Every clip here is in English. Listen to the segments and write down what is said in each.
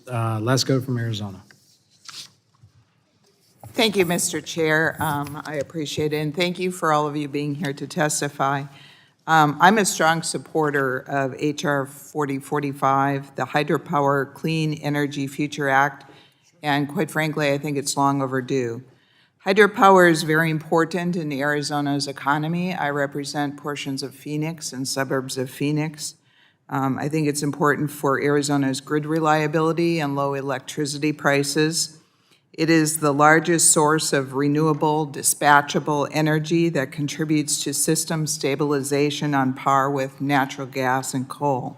Lesko from Arizona. Thank you, Mr. Chair. I appreciate it, and thank you for all of you being here to testify. I'm a strong supporter of H.R. 4045, the Hydropower Clean Energy Future Act, and quite frankly, I think it's long overdue. Hydropower is very important in Arizona's economy. I represent portions of Phoenix and suburbs of Phoenix. I think it's important for Arizona's grid reliability and low electricity prices. It is the largest source of renewable, dispatchable energy that contributes to system stabilization on par with natural gas and coal.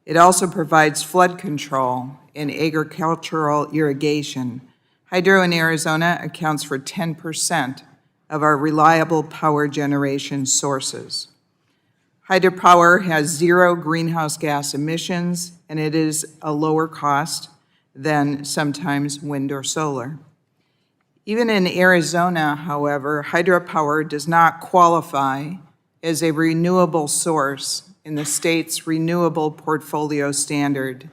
It also provides flood control and agricultural irrigation. Hydro in Arizona accounts for 10% of our reliable power generation sources. Hydropower has zero greenhouse gas emissions, and it is a lower cost than sometimes wind or solar. Even in Arizona, however, hydropower does not qualify as a renewable source in the state's renewable portfolio standard.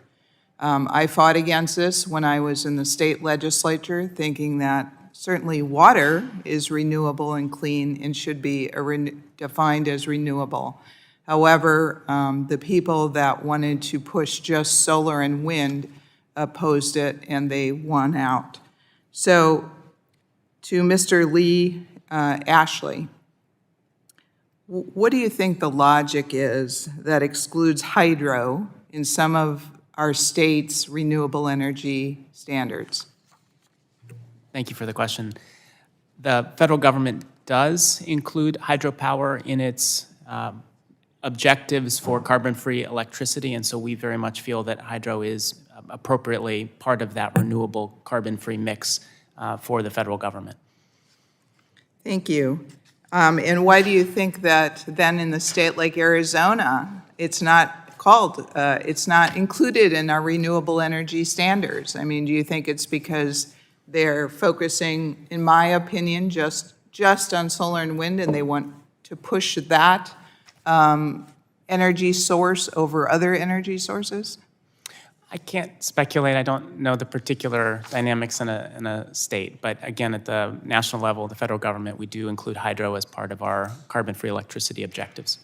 I fought against this when I was in the state legislature, thinking that certainly water is renewable and clean and should be defined as renewable. However, the people that wanted to push just solar and wind opposed it, and they won out. So, to Mr. Lee Ashley, what do you think the logic is that excludes hydro in some of our state's renewable energy standards? Thank you for the question. The federal government does include hydropower in its objectives for carbon-free electricity, and so we very much feel that hydro is appropriately part of that renewable carbon-free mix for the federal government. Thank you. And why do you think that then in the state like Arizona, it's not called, it's not included in our renewable energy standards? I mean, do you think it's because they're focusing, in my opinion, just on solar and wind, and they want to push that energy source over other energy sources? I can't speculate. I don't know the particular dynamics in a state, but again, at the national level, the federal government, we do include hydro as part of our carbon-free electricity objectives.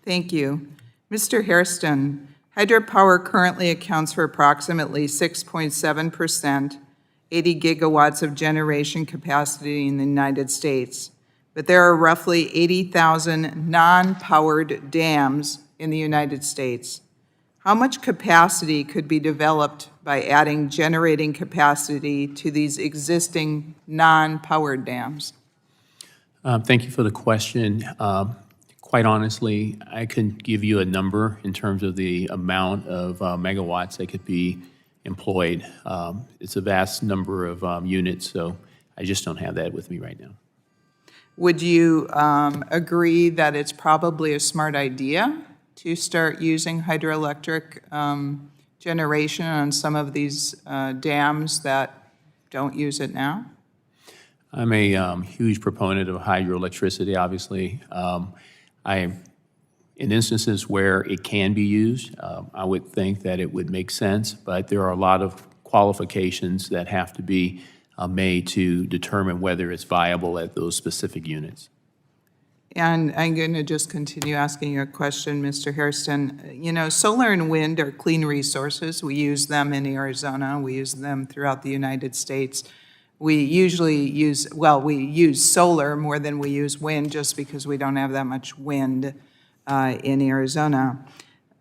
Thank you. Mr. Hairston, hydropower currently accounts for approximately 6.7%, 80 gigawatts of generation capacity in the United States. But there are roughly 80,000 non-powered dams in the United States. How much capacity could be developed by adding generating capacity to these existing non-powered dams? Thank you for the question. Quite honestly, I couldn't give you a number in terms of the amount of megawatts that could be employed. It's a vast number of units, so I just don't have that with me right now. Would you agree that it's probably a smart idea to start using hydroelectric generation on some of these dams that don't use it now? I'm a huge proponent of hydroelectricity, obviously. In instances where it can be used, I would think that it would make sense, but there are a lot of qualifications that have to be made to determine whether it's viable at those specific units. And I'm going to just continue asking you a question, Mr. Hairston. You know, solar and wind are clean resources. We use them in Arizona. We use them throughout the United States. We usually use, well, we use solar more than we use wind just because we don't have that much wind in Arizona.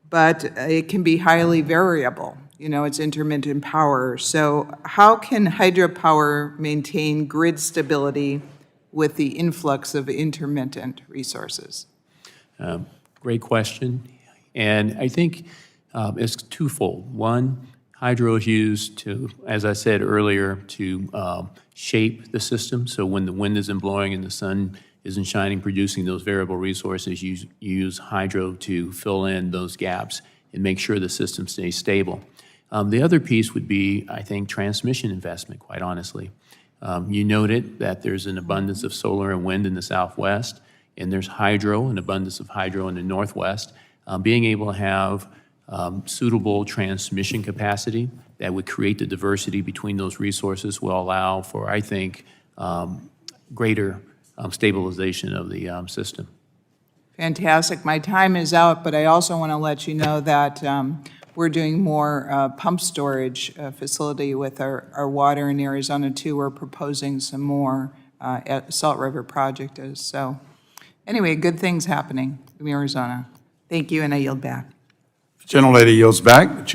But it can be highly variable. You know, it's intermittent power. So how can hydropower maintain grid stability with the influx of intermittent resources? Great question. And I think it's twofold. One, hydro is used to, as I said earlier, to shape the system. So when the wind isn't blowing and the sun isn't shining, producing those variable resources, you use hydro to fill in those gaps and make sure the system stays stable. The other piece would be, I think, transmission investment, quite honestly. You noted that there's an abundance of solar and wind in the Southwest, and there's hydro, an abundance of hydro in the Northwest. Being able to have suitable transmission capacity that would create the diversity between those resources will allow for, I think, greater stabilization of the system. Fantastic. My time is out, but I also want to let you know that we're doing more pump storage facility with our water in Arizona, too. We're proposing some more at Salt River Project is. So anyway, good things happening in Arizona. Thank you, and I yield back. Gentlelady yields back. The chair